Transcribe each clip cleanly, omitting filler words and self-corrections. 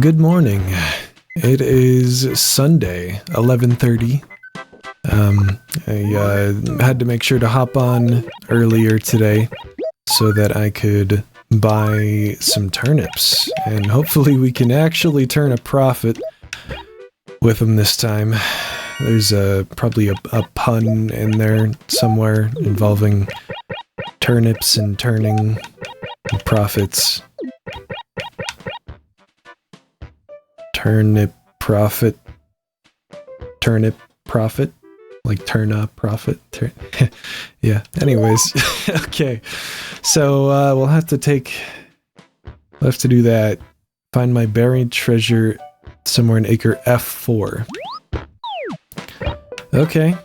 Good morning. It is Sunday, 11:30. I had to make sure to hop on earlier today so that I could buy some turnips, and hopefully we can actually turn a profit with them this time. There's probably a pun in there somewhere involving turnips and turning profits. Turnip profit, like turn up profit. Yeah, anyways. Okay, so we'll have to do that. Find my buried treasure somewhere in acre F4. Okay,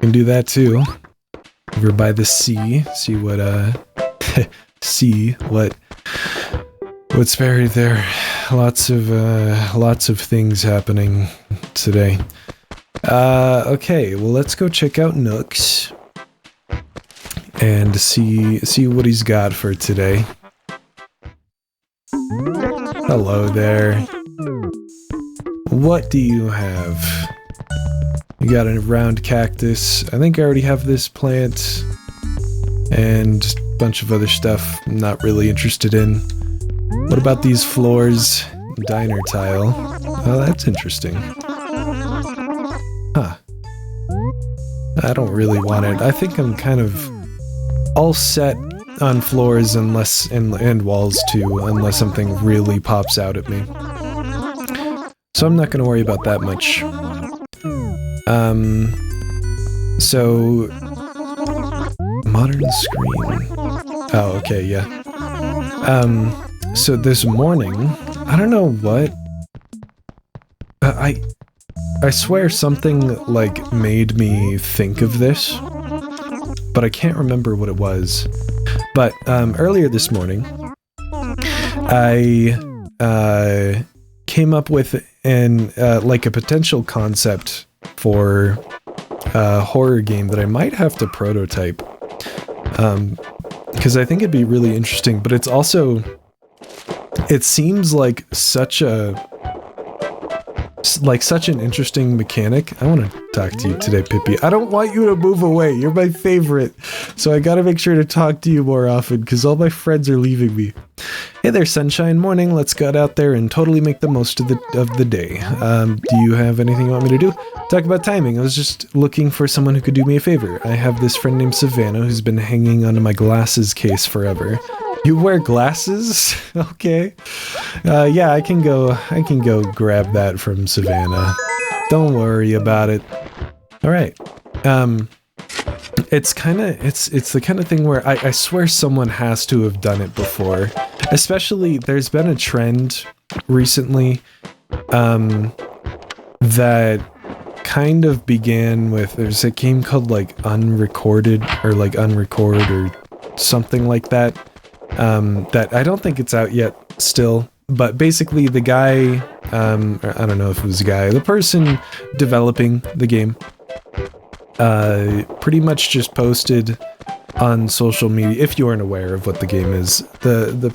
can do that too. Over by the sea, see what's buried there. Lots of things happening today. Okay, well, let's go check out Nooks and see what he's got for today. Hello there. What do you have? You got a round cactus. I think I already have this plant and a bunch of other stuff I'm not really interested in. What about these floors? Diner tile. Oh, that's interesting. Huh. I don't really want it. I think I'm kind of all set on floors and walls too, unless something really pops out at me. So I'm not going to worry about that much. So... modern screen. Oh, okay, yeah. So this morning, I don't know what, I swear something, like, made me think of this, but I can't remember what it was. But, earlier this morning, I, came up with like a potential concept for a horror game that I might have to prototype, because I think it'd be really interesting, but it's also... It seems like such an interesting mechanic. I want to talk to you today, Pippi. I don't want you to move away. You're my favorite. So I gotta make sure to talk to you more often because all my friends are leaving me. Hey there, sunshine. Morning. Let's get out there and totally make the most of the day. Do you have anything you want me to do? Talk about timing. I was just looking for someone who could do me a favor. I have this friend named Savannah who's been hanging onto my glasses case forever. You wear glasses? Okay. Yeah, I can go grab that from Savannah. Don't worry about it. All right. It's the kind of thing where I swear someone has to have done it before. Especially, there's been a trend recently that kind of began with, there's a game called like Unrecorded or like Unrecord or something like that. That I don't think it's out yet still, but basically the guy, I don't know if it was a guy, the person developing the game, pretty much just posted on social media, if you aren't aware of what the game is, the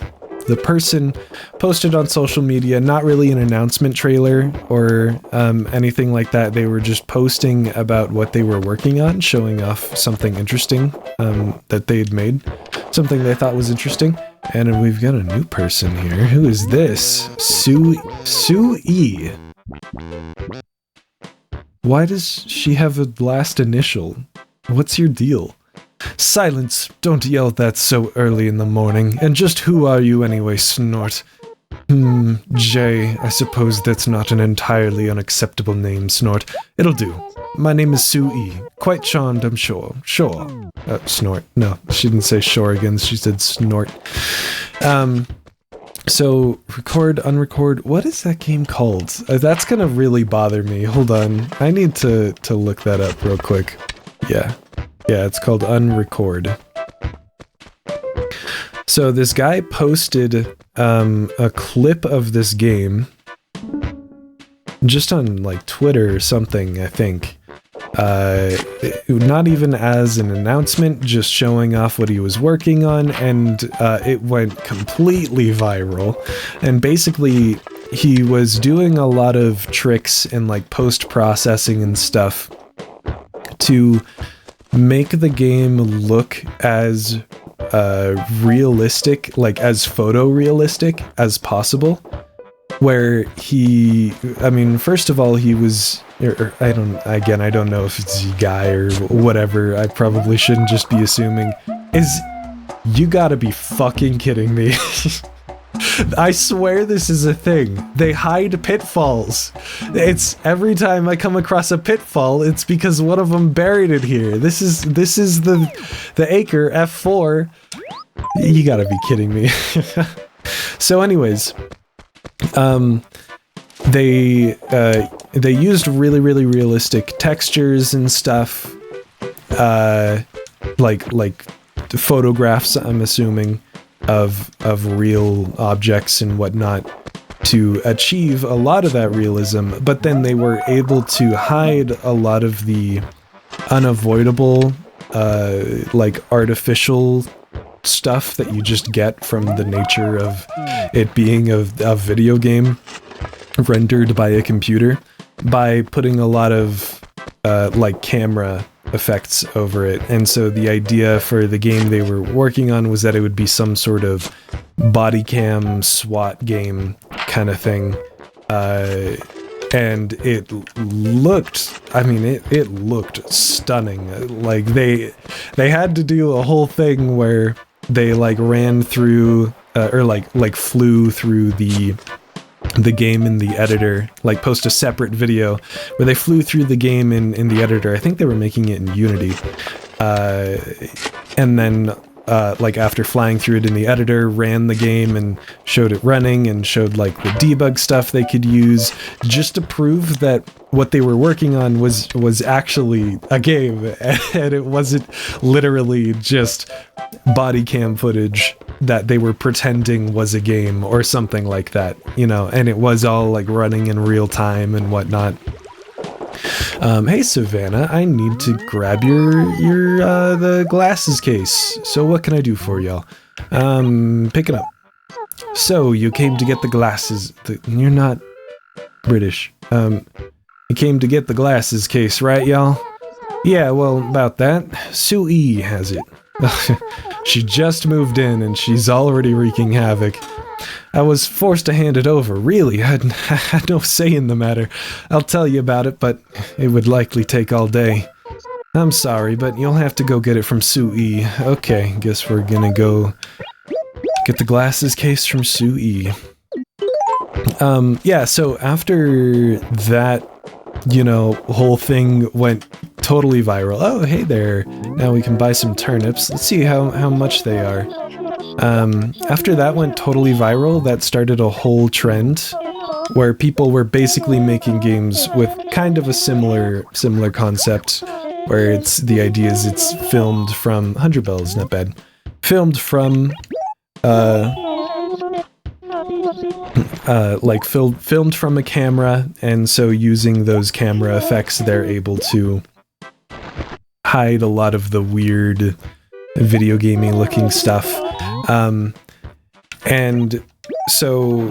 person posted on social media, not really an announcement trailer or anything like that. They were just posting about what they were working on, showing off something interesting that they had made, something they thought was interesting. And we've got a new person here. Who is this? Sue-E. Why does she have a last initial? What's your deal? Silence! Don't yell that so early in the morning. And just who are you anyway, Snort? Jay, I suppose that's not an entirely unacceptable name, Snort. It'll do. My name is Sue-E. Quite charmed, I'm sure. Sure. Snort. No, she didn't say sure again, she said snort. So, record, unrecord, what is that game called? That's gonna really bother me. Hold on. I need to look that up real quick. Yeah, it's called Unrecord. So this guy posted a clip of this game just on like Twitter or something, I think. not even as an announcement, just showing off what he was working on, and it went completely viral. And basically, he was doing a lot of tricks and like post-processing and stuff to make the game look as realistic, like as photorealistic as possible. Where I mean, first of all, he was, I don't know if it's a guy or whatever, I probably shouldn't just be assuming, you gotta be fucking kidding me. I swear this is a thing. They hide pitfalls. It's every time I come across a pitfall, it's because one of them buried it here. This is the Acre F4. You gotta be kidding me. So anyways, they used really realistic textures and stuff, like photographs, I'm assuming, of real objects and whatnot, to achieve a lot of that realism. But then they were able to hide a lot of the unavoidable, like artificial stuff that you just get from the nature of it being a video game rendered by a computer, by putting a lot of like camera effects over it. And so the idea for the game they were working on was that it would be some sort of body cam SWAT game kind of thing. And it looked, I mean, it looked stunning. Like they had to do a whole thing where they like ran through or like flew through the game in the editor, like post a separate video where they flew through the game in the editor. I think they were making it in Unity. And then like after flying through it in the editor, ran the game and showed it running and showed like the debug stuff they could use, just to prove that what they were working on was actually a game, and it wasn't literally just body cam footage that they were pretending was a game or something like that, you know, and it was all like running in real time and whatnot. Hey Savannah, I need to grab your the glasses case. So what can I do for y'all? Pick it up. So you came to get the glasses. You're not British. You came to get the glasses case, right, y'all? Yeah, well, about that. Sue E has it. She just moved in and she's already wreaking havoc. I was forced to hand it over, really. I had no say in the matter. I'll tell you about it, but it would likely take all day. I'm sorry, but you'll have to go get it from Sue E. Okay, guess we're gonna go get the glasses case from Sue E. Yeah, so after that, you know, whole thing went totally viral. Oh, hey there. Now we can buy some turnips. Let's see how much they are. After that went totally viral, that started a whole trend where people were basically making games with kind of a similar concept, where the idea is it's filmed from 100 bells, not bad. Filmed from filmed from a camera, and so using those camera effects, they're able to hide a lot of the weird video gaming looking stuff. And so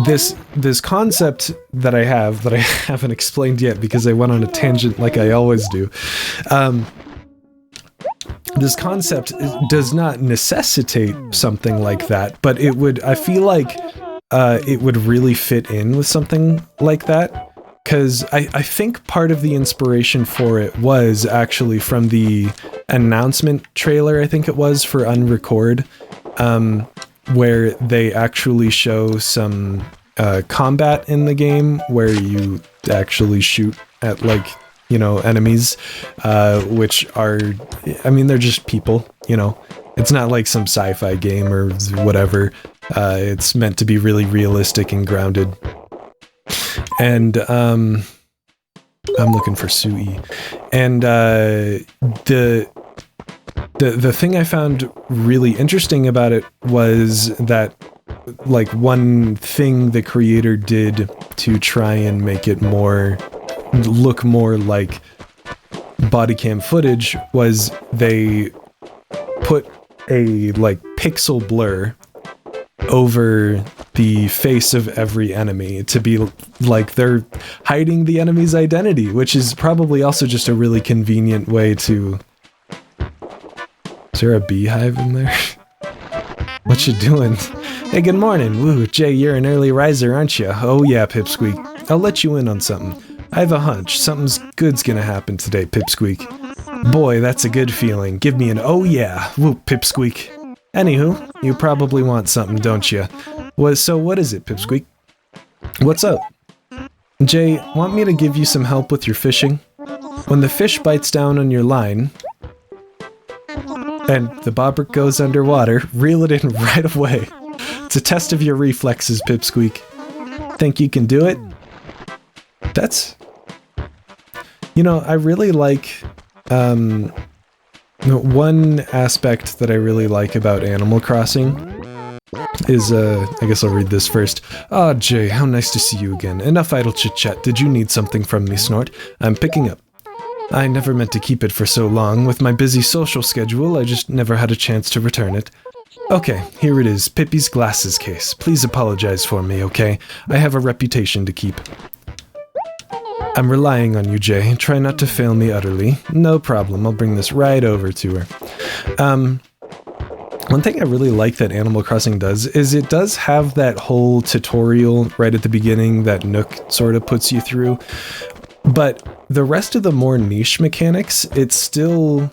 this concept that I haven't explained yet because I went on a tangent like I always do. This concept does not necessitate something like that, but I feel like it would really fit in with something like that. Because I think part of the inspiration for it was actually from the announcement trailer, I think it was, for Unrecord, where they actually show some combat in the game where you actually shoot at, like, you know, enemies, which are, I mean, they're just people, you know. It's not like some sci-fi game or whatever. It's meant to be really realistic and grounded. And I'm looking for Sui. And the thing I found really interesting about it was that, like, one thing the creator did to try and make it look more like body cam footage was they put a like pixel blur over the face of every enemy to be like they're hiding the enemy's identity, which is probably also just a really convenient way to... Is there a beehive in there? What you doing? Hey, good morning. Woo, Jay, you're an early riser, aren't you? Oh yeah, Pipsqueak. I'll let you in on something. I have a hunch. Something's good's gonna happen today, Pipsqueak. Boy, that's a good feeling. Give me an oh yeah. Woo, Pipsqueak. Anywho, you probably want something, don't you? So what is it, Pipsqueak? What's up? Jay, want me to give you some help with your fishing? When the fish bites down on your line, and the bobber goes underwater, reel it in right away. It's a test of your reflexes, Pipsqueak. Think you can do it? That's... You know, I really like... one aspect that I really like about Animal Crossing is, I guess I'll read this first. Ah, Jay, how nice to see you again. Enough idle chit-chat. Did you need something from me, Snort? I'm picking up. I never meant to keep it for so long. With my busy social schedule, I just never had a chance to return it. Okay, here it is. Pippi's glasses case. Please apologize for me, okay? I have a reputation to keep. I'm relying on you, Jay. Try not to fail me utterly. No problem. I'll bring this right over to her. One thing I really like that Animal Crossing does is it does have that whole tutorial right at the beginning that Nook sort of puts you through. But the rest of the more niche mechanics, it still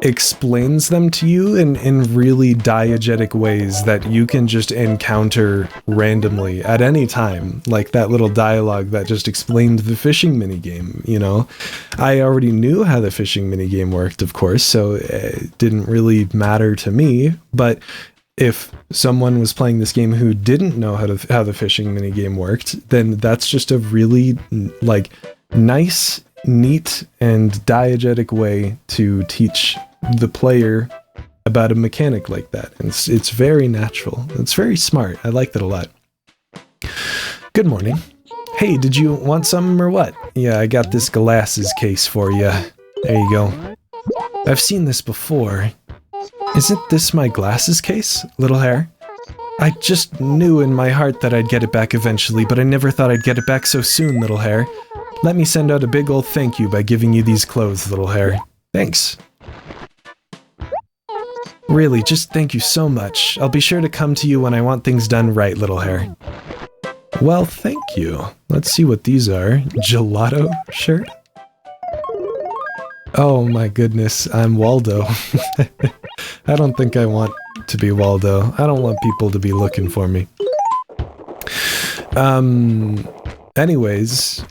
explains them to you in really diegetic ways that you can just encounter randomly at any time. Like that little dialogue that just explained the fishing minigame, you know? I already knew how the fishing minigame worked, of course, so it didn't really matter to me, but if someone was playing this game who didn't know how the fishing minigame worked, then that's just a really, like, nice, neat, and diegetic way to teach the player about a mechanic like that. And it's very natural. It's very smart. I like that a lot. Good morning. Hey, did you want something or what? Yeah, I got this glasses case for you. There you go. I've seen this before. Isn't this my glasses case, little hair? I just knew in my heart that I'd get it back eventually, but I never thought I'd get it back so soon, little hair. Let me send out a big old thank you by giving you these clothes, little hair. Thanks. Really, just thank you so much. I'll be sure to come to you when I want things done right, little hair. Well, thank you. Let's see what these are. Gelato shirt? Oh my goodness, I'm Waldo. I don't think I want to be Waldo. I don't want people to be looking for me. Anyways,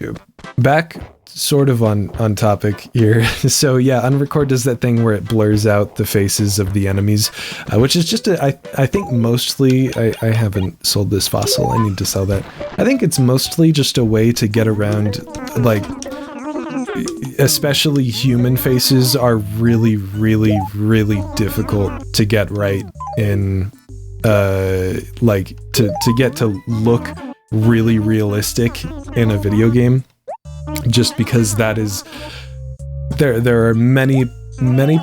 back sort of on topic here. So yeah, Unrecord does that thing where it blurs out the faces of the enemies, which is just I think mostly, I haven't sold this fossil, I need to sell that. I think it's mostly just a way to get around, like, especially human faces are really, really, really difficult to get right in, like, to get to look really realistic in a video game. Just because that is, there are many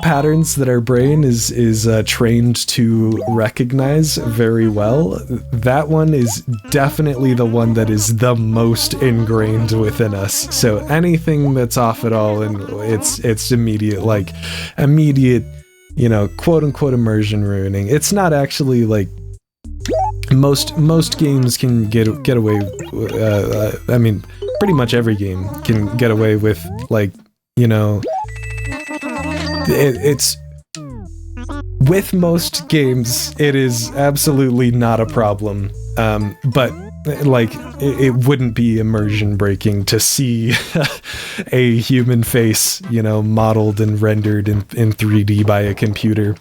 patterns that our brain is trained to recognize very well. That one is definitely the one that is the most ingrained within us. So anything that's off at all, and it's immediate, you know, quote unquote immersion ruining. It's not actually like most games can get away. I mean, pretty much every game can get away with, like, you know, it's with most games it is absolutely not a problem, but like it wouldn't be immersion breaking to see a human face, you know, modeled and rendered in 3D by a computer.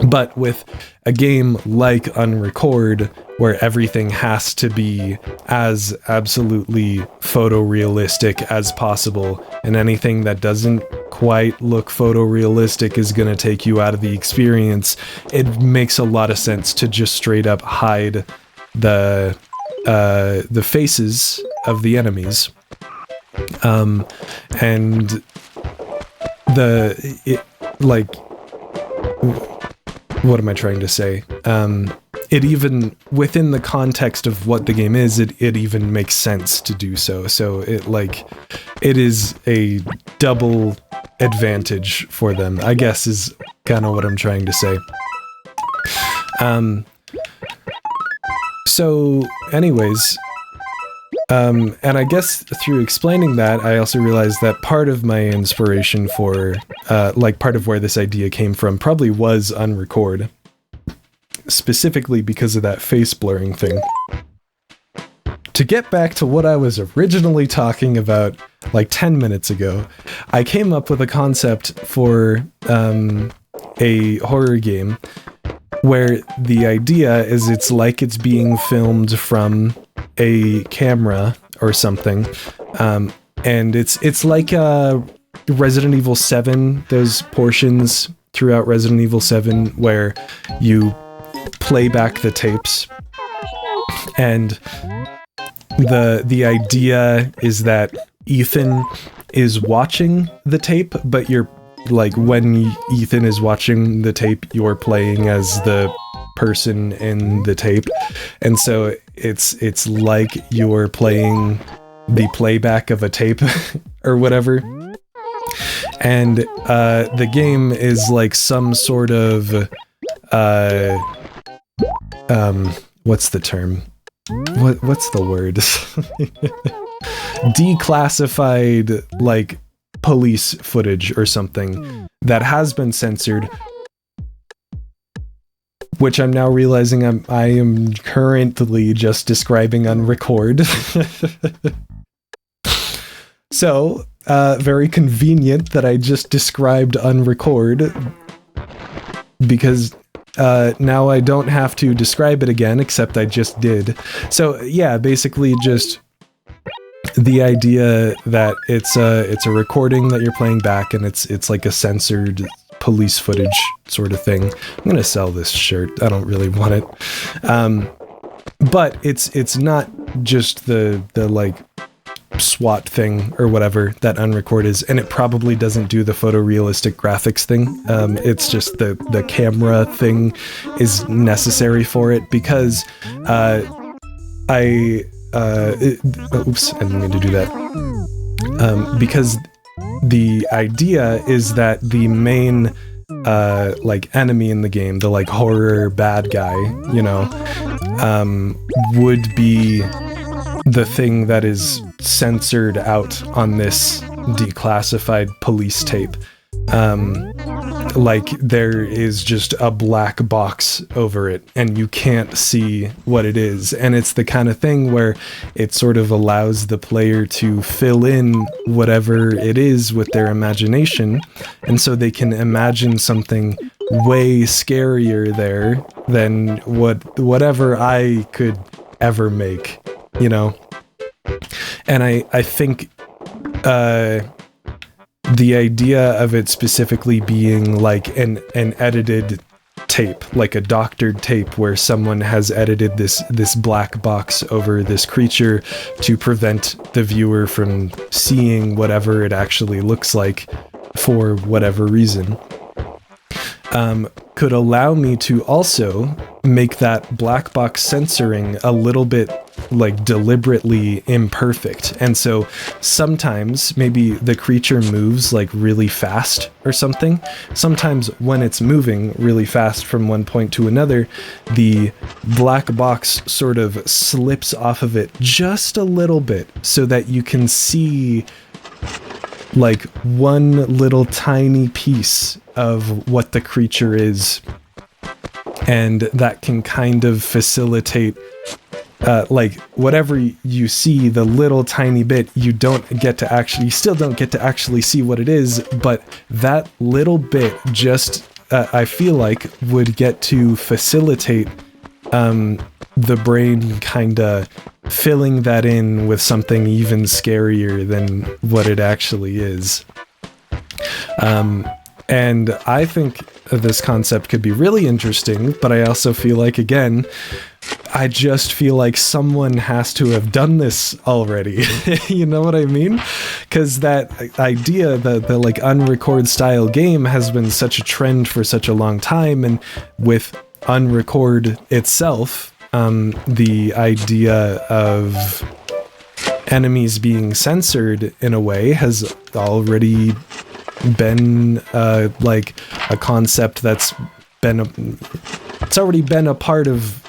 But with a game like Unrecord, where everything has to be as absolutely photorealistic as possible, and anything that doesn't quite look photorealistic is going to take you out of the experience, it makes a lot of sense to just straight up hide the faces of the enemies. And like, what am I trying to say? It even, within the context of what the game is, it even makes sense to do so. So it is a double advantage for them, I guess, is kind of what I'm trying to say. So anyways, and I guess through explaining that, I also realized that part of my inspiration for, part of where this idea came from probably was Unrecord. Specifically because of that face blurring thing. To get back to what I was originally talking about like 10 minutes ago, I came up with a concept for a horror game where the idea is it's like it's being filmed from a camera or something, and it's like Resident Evil 7, those portions throughout Resident Evil 7 where you play back the tapes, and the idea is that Ethan is watching the tape, but you're like, when Ethan is watching the tape, you're playing as the person in the tape, and so it's like you're playing the playback of a tape or whatever. And the game is like some sort of what's the term? What's the word? Declassified, like, police footage or something that has been censored, which I'm now realizing I am currently just describing on record. So, very convenient that I just described unrecord, because now I don't have to describe it again, except I just did. So yeah, basically just the idea that it's a recording that you're playing back, and it's like a censored police footage sort of thing. I'm gonna sell this shirt. I don't really want it. But it's not just the like SWAT thing or whatever that Unrecord is, and it probably doesn't do the photorealistic graphics thing. It's just the camera thing is necessary for it, because oops, I didn't mean to do that. Because the idea is that the main like enemy in the game, the like horror bad guy, you know, would be the thing that is censored out on this declassified police tape. Like there is just a black box over it and you can't see what it is. And it's the kind of thing where it sort of allows the player to fill in whatever it is with their imagination. And so they can imagine something way scarier there than whatever I could ever make, you know? And I think the idea of it specifically being like an edited tape, like a doctored tape where someone has edited this black box over this creature to prevent the viewer from seeing whatever it actually looks like for whatever reason, could allow me to also make that black box censoring a little bit like deliberately imperfect. And so sometimes maybe the creature moves like really fast or something. Sometimes when it's moving really fast from one point to another, the black box sort of slips off of it just a little bit so that you can see like one little tiny piece of what the creature is. And that can kind of facilitate like whatever you see, the little tiny bit, you still don't get to actually see what it is, but that little bit just, I feel like, would get to facilitate the brain kind of filling that in with something even scarier than what it actually is. And I think this concept could be really interesting, but I also feel like, again, I just feel like someone has to have done this already. You know what I mean? Because that idea, the like unrecord style game has been such a trend for such a long time, and with unrecord itself, the idea of enemies being censored in a way has already been like a concept that's been it's already been a part of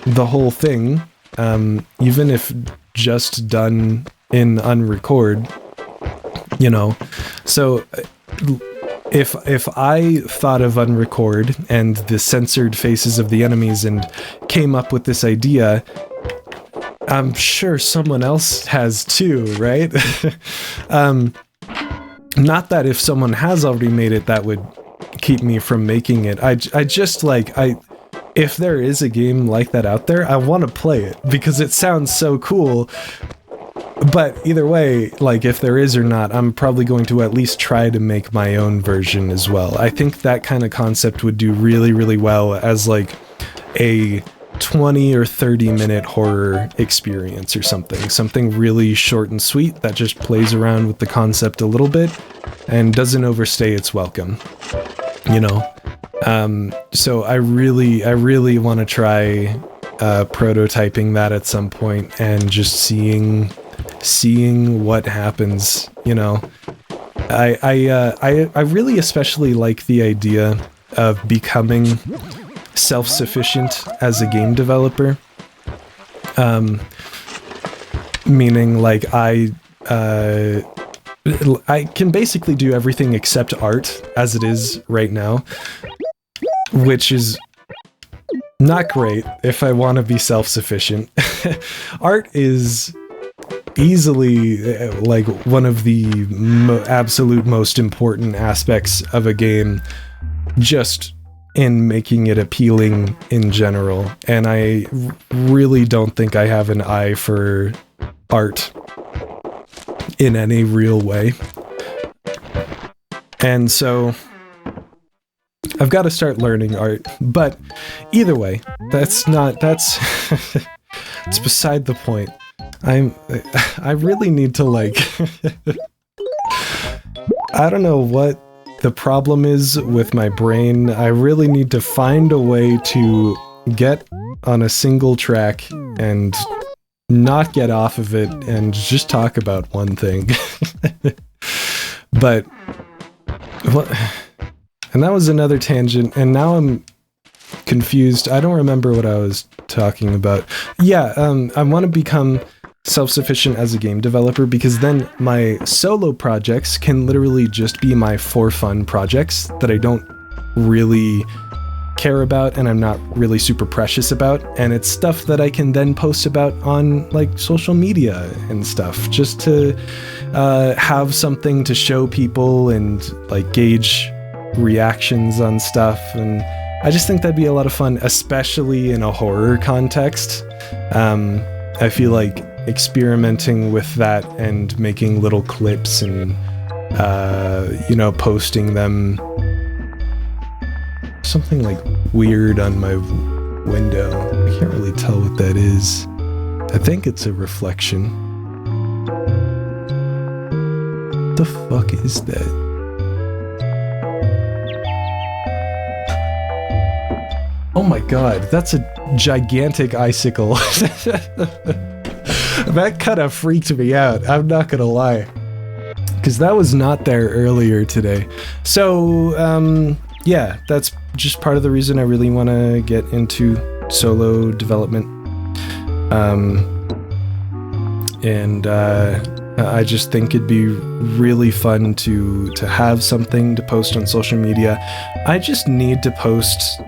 the whole thing, even if just done in unrecord, you know. So if I thought of unrecord and the censored faces of the enemies and came up with this idea, I'm sure someone else has too, right? Not that if someone has already made it, that would keep me from making it. I just like, if there is a game like that out there, I want to play it because it sounds so cool. But either way, like if there is or not, I'm probably going to at least try to make my own version as well. I think that kind of concept would do really, really well as like a 20 or 30 minute horror experience or something really short and sweet that just plays around with the concept a little bit and doesn't overstay its welcome, you know. So I really want to try prototyping that at some point and just seeing what happens, you know. I really especially like the idea of becoming self-sufficient as a game developer. Meaning like I can basically do everything except art as it is right now, which is not great if I want to be self-sufficient. Art is easily like one of the absolute most important aspects of a game, just in making it appealing in general. And I really don't think I have an eye for art in any real way. And so I've got to start learning art. But either way, that's it's beside the point. I really need to like I don't know what the problem is with my brain. I really need to find a way to get on a single track and not get off of it and just talk about one thing. But what? And that was another tangent, and now I'm confused. I don't remember what I was talking about. Yeah, I want to become self-sufficient as a game developer because then my solo projects can literally just be my for fun projects that I don't really care about and I'm not really super precious about, and it's stuff that I can then post about on like social media and stuff, just to have something to show people and like gauge reactions on stuff. And I just think that'd be a lot of fun, especially in a horror context. I feel like experimenting with that and making little clips and you know, posting them, something like weird on my window. I can't really tell what that is. I think it's a reflection. What the fuck is that? Oh my god, that's a gigantic icicle. That kind of freaked me out, I'm not gonna lie. Because that was not there earlier today. So, yeah, that's just part of the reason I really want to get into solo development. I just think it'd be really fun to have something to post on social media. I just need to post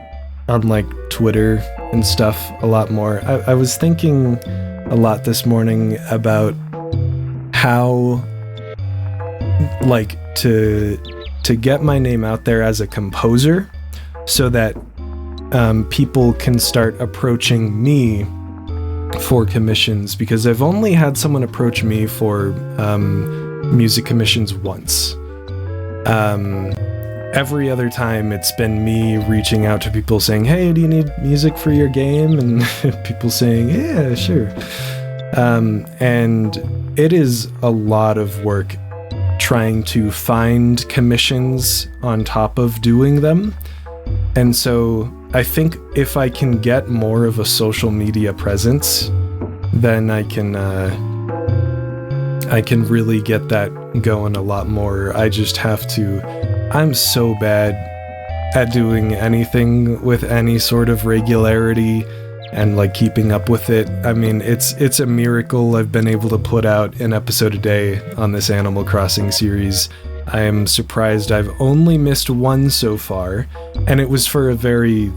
on like Twitter and stuff a lot more. I was thinking a lot this morning about how like to get my name out there as a composer so that people can start approaching me for commissions, because I've only had someone approach me for music commissions once. every other time it's been me reaching out to people saying, hey, do you need music for your game? And people saying, yeah, sure. And it is a lot of work trying to find commissions on top of doing them. And so I think if I can get more of a social media presence, then I can really get that going a lot more. I just have to. I'm so bad at doing anything with any sort of regularity and like keeping up with it. I mean, it's a miracle I've been able to put out an episode a day on this Animal Crossing series. I am surprised I've only missed one so far, and it was for a very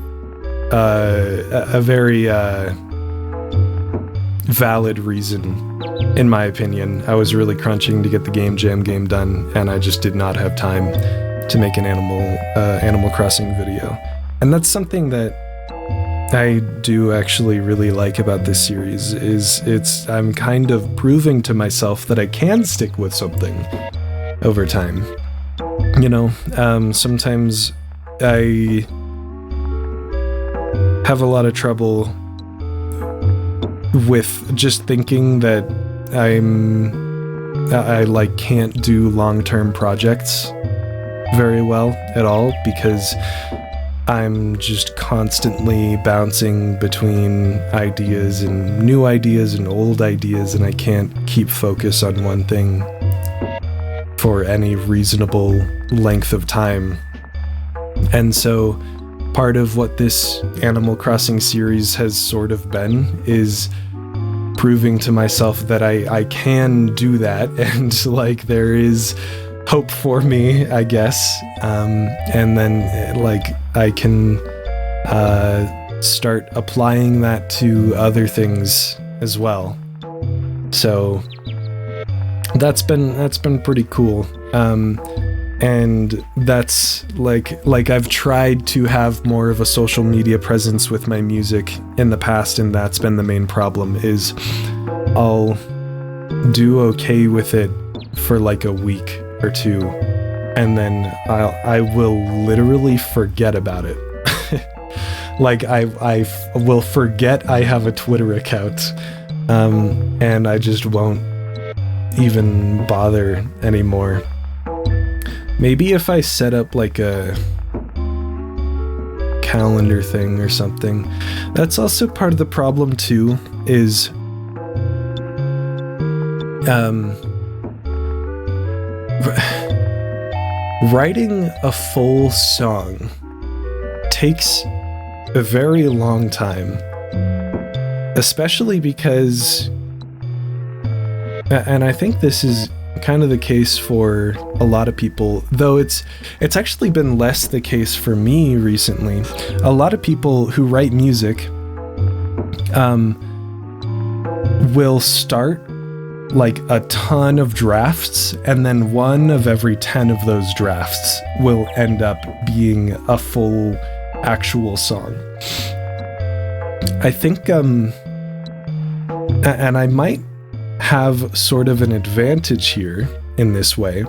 valid reason, in my opinion. I was really crunching to get the Game Jam game done, and I just did not have time to make an Animal Crossing video. And that's something that I do actually really like about this series, is I'm kind of proving to myself that I can stick with something over time. You know, sometimes I have a lot of trouble with just thinking that I like can't do long-term projects very well at all, because I'm just constantly bouncing between ideas and new ideas and old ideas, and I can't keep focus on one thing for any reasonable length of time. And so part of what this Animal Crossing series has sort of been is proving to myself that I can do that, and like there is hope for me, I guess. And then like I can start applying that to other things as well. So that's been pretty cool. And that's like I've tried to have more of a social media presence with my music in the past, and that's been the main problem. Is I'll do okay with it for like a week or two, and then I will literally forget about it. Like I will forget I have a Twitter account, and I just won't even bother anymore. Maybe if I set up like a calendar thing or something. That's also part of the problem too, is writing a full song takes a very long time, especially because, and I think this is kind of the case for a lot of people, though it's actually been less the case for me recently. A lot of people who write music will start like a ton of drafts, and then one of every 10 of those drafts will end up being a full actual song. I think and I might have sort of an advantage here in this way,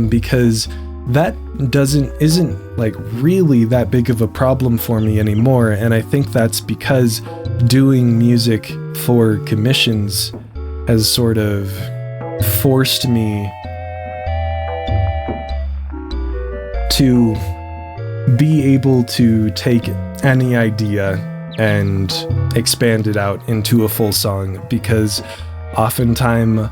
because that isn't like really that big of a problem for me anymore. And I think that's because doing music for commissions has sort of forced me to be able to take any idea and expand it out into a full song, because oftentimes,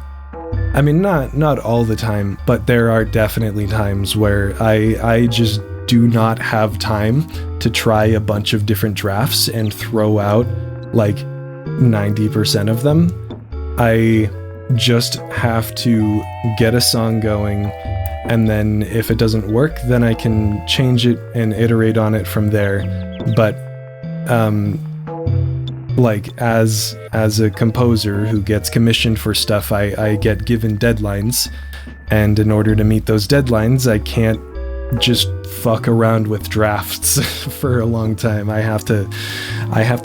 I mean, not all the time, but there are definitely times where I just do not have time to try a bunch of different drafts and throw out like 90% of them. I just have to get a song going, and then if it doesn't work, then I can change it and iterate on it from there. But like as a composer who gets commissioned for stuff, I get given deadlines, and in order to meet those deadlines, I can't just fuck around with drafts for a long time. I have to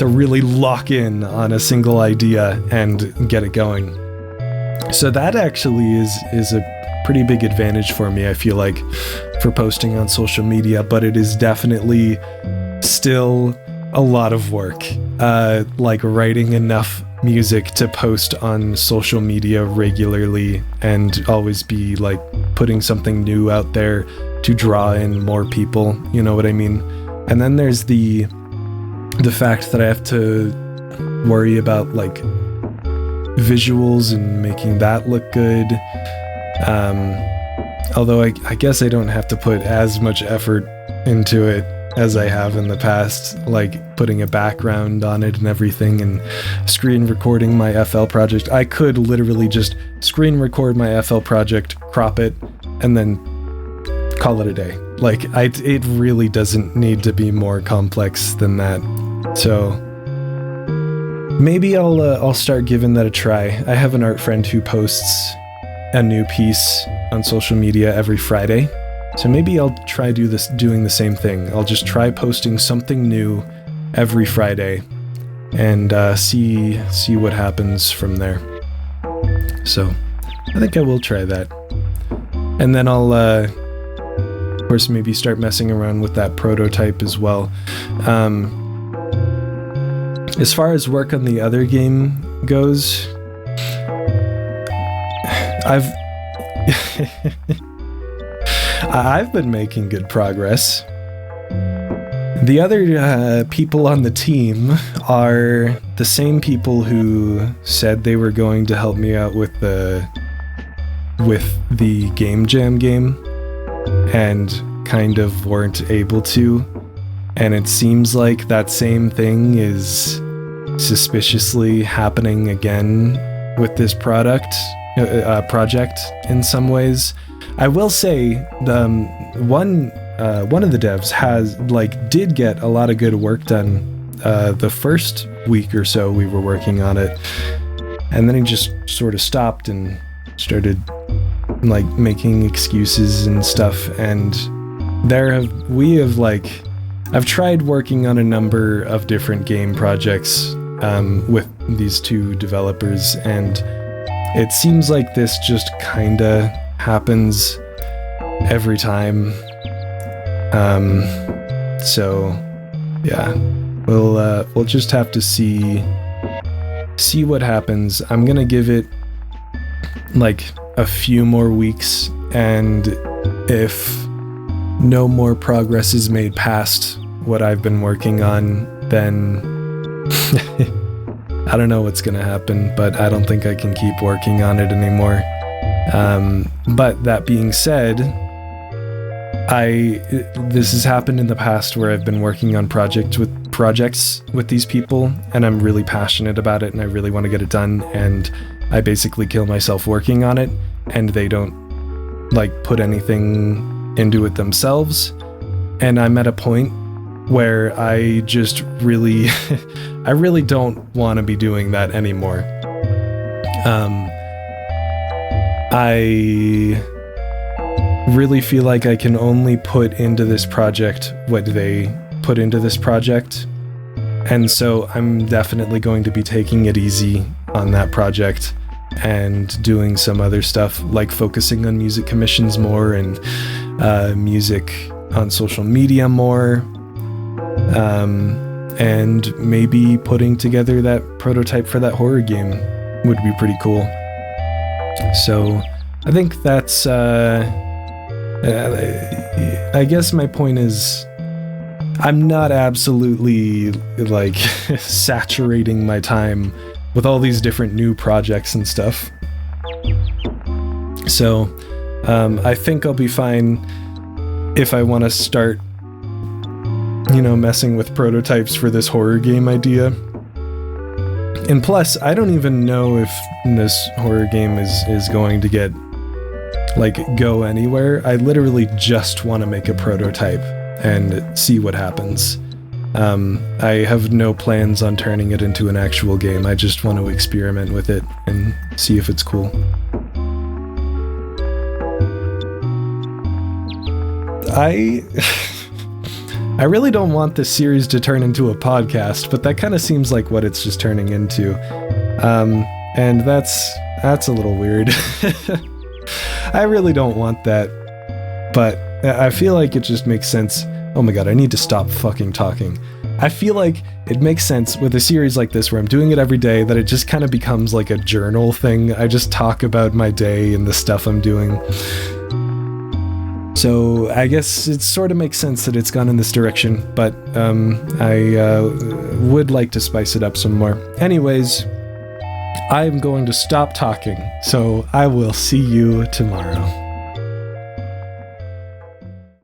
really lock in on a single idea and get it going. So that actually is a pretty big advantage for me, I feel like, for posting on social media, but it is definitely still a lot of work, like writing enough music to post on social media regularly and always be like putting something new out there to draw in more people, you know what I mean? And then there's the fact that I have to worry about like visuals and making that look good. Although I guess I don't have to put as much effort into it as I have in the past, like putting a background on it and everything, and screen recording my FL project. I could literally just screen record my FL project, crop it, and then call it a day. Like, it really doesn't need to be more complex than that. So maybe I'll start giving that a try. I have an art friend who posts a new piece on social media every Friday. So maybe I'll try doing the same thing. I'll just try posting something new every Friday and see what happens from there. So I think I will try that. And then I'll, of course, maybe start messing around with that prototype as well. As far as work on the other game goes, I've been making good progress. The other people on the team are the same people who said they were going to help me out with the Game Jam game and kind of weren't able to. And it seems like that same thing is suspiciously happening again with this project in some ways. I will say, one of the devs did get a lot of good work done the first week or so we were working on it, and then he just sort of stopped and started like making excuses and stuff. And I've tried working on a number of different game projects with these two developers, and it seems like this just kinda happens every time. So yeah, we'll just have to see what happens. I'm gonna give it like a few more weeks, and if no more progress is made past what I've been working on, then I don't know what's gonna happen, but I don't think I can keep working on it anymore. But that being said, this has happened in the past where I've been working on projects with these people, and I'm really passionate about it and I really want to get it done, and I basically kill myself working on it, and they don't like put anything into it themselves. And I'm at a point where I just really I really don't want to be doing that anymore. I really feel like I can only put into this project what they put into this project, and so I'm definitely going to be taking it easy on that project and doing some other stuff, like focusing on music commissions more and music on social media more, and maybe putting together that prototype for that horror game would be pretty cool. So I think that's I guess my point is, I'm not absolutely like saturating my time with all these different new projects and stuff. So I think I'll be fine if I want to start, messing with prototypes for this horror game idea. And plus, I don't even know if this horror game is going to go anywhere. I literally just want to make a prototype and see what happens. I have no plans on turning it into an actual game. I just want to experiment with it and see if it's cool. I really don't want this series to turn into a podcast, but that kind of seems like what it's just turning into. And that's a little weird. I really don't want that, but I feel like it just makes sense. Oh my god, I need to stop fucking talking. I feel like it makes sense with a series like this where I'm doing it every day that it just kind of becomes like a journal thing. I just talk about my day and the stuff I'm doing. So I guess it sort of makes sense that it's gone in this direction, but I would like to spice it up some more. Anyways, I'm going to stop talking, so I will see you tomorrow.